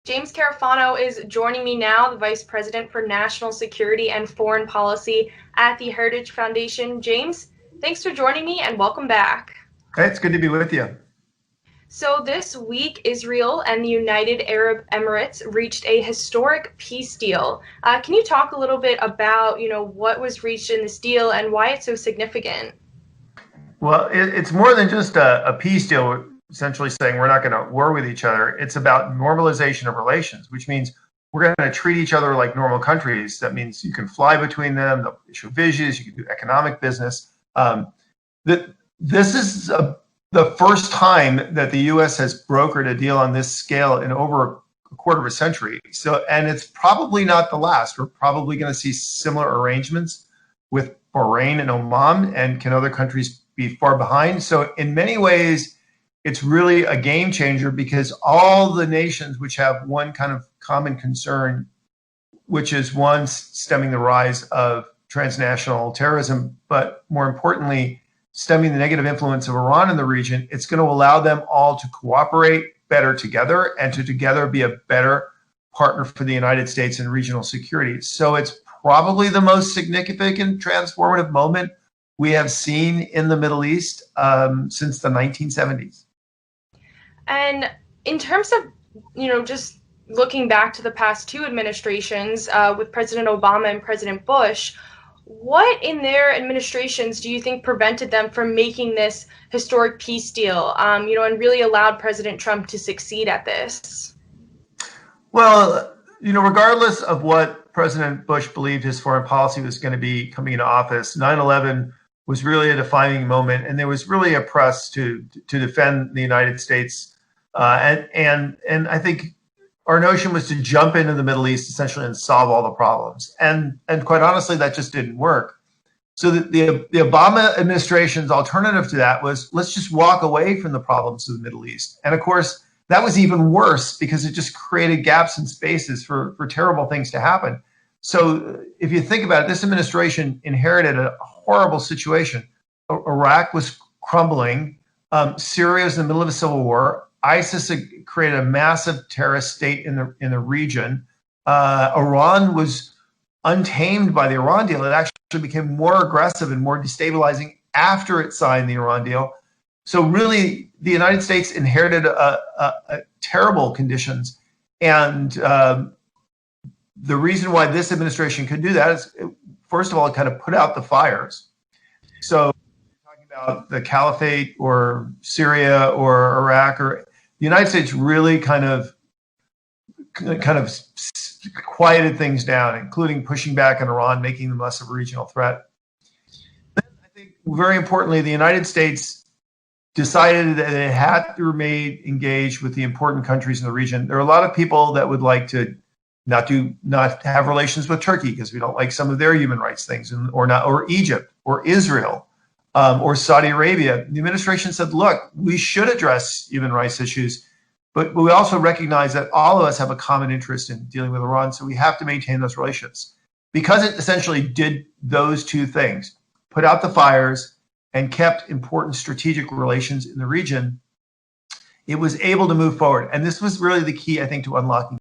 James Carafano is joining me now, the Vice President for National Security and Foreign Policy at the Heritage Foundation. James, thanks for joining me and welcome back. Hey, it's good to be with you. So this week, Israel and the United Arab Emirates reached a historic peace deal. Can you talk a little bit about, what was reached in this deal and why it's so significant? Well, it's more than just a peace deal. We're essentially saying we're not going to war with each other. It's about normalization of relations, which means we're going to treat each other like normal countries. That means you can fly between them, they'll issue visas, you can do economic business. This is the first time that the U.S. has brokered a deal on this scale in over a quarter of a century. And it's probably not the last. We're probably going to see similar arrangements with Bahrain and Oman, and can other countries be far behind? So in many ways, it's really a game changer, because all the nations which have one kind of common concern, which is one, stemming the rise of transnational terrorism, but more importantly, stemming the negative influence of Iran in the region, it's going to allow them all to cooperate better together and to together be a better partner for the United States in regional security. So it's probably the most significant transformative moment we have seen in the Middle East since the 1970s. And in terms of, just looking back to the past two administrations with President Obama and President Bush, what in their administrations do you think prevented them from making this historic peace deal, and really allowed President Trump to succeed at this? Well, regardless of what President Bush believed his foreign policy was going to be coming into office, 9/11 was really a defining moment, and there was really a press to defend the United States. And I think our notion was to jump into the Middle East essentially and solve all the problems. And quite honestly, that just didn't work. So the Obama administration's alternative to that was, let's just walk away from the problems of the Middle East. And of course, that was even worse, because it just created gaps and spaces for terrible things to happen. So if you think about it, this administration inherited a horrible situation. Iraq was crumbling. Syria was in the middle of a civil war. ISIS had created a massive terrorist state in the region. Iran was untamed by the Iran deal. It actually became more aggressive and more destabilizing after it signed the Iran deal. So really, the United States inherited terrible conditions. And the reason why this administration could do that is, first of all, it kind of put out the fires. So talking about the caliphate or Syria or Iraq, or the United States really kind of quieted things down, including pushing back on Iran, making them less of a regional threat. Then I think, very importantly, the United States decided that it had to remain engaged with the important countries in the region. There are a lot of people that would like to not have relations with Turkey because we don't like some of their human rights things, or Egypt or Israel. Or Saudi Arabia. The administration said, look, we should address human rights issues, but we also recognize that all of us have a common interest in dealing with Iran, so we have to maintain those relations. Because it essentially did those two things, put out the fires and kept important strategic relations in the region, it was able to move forward. And this was really the key, I think, to unlocking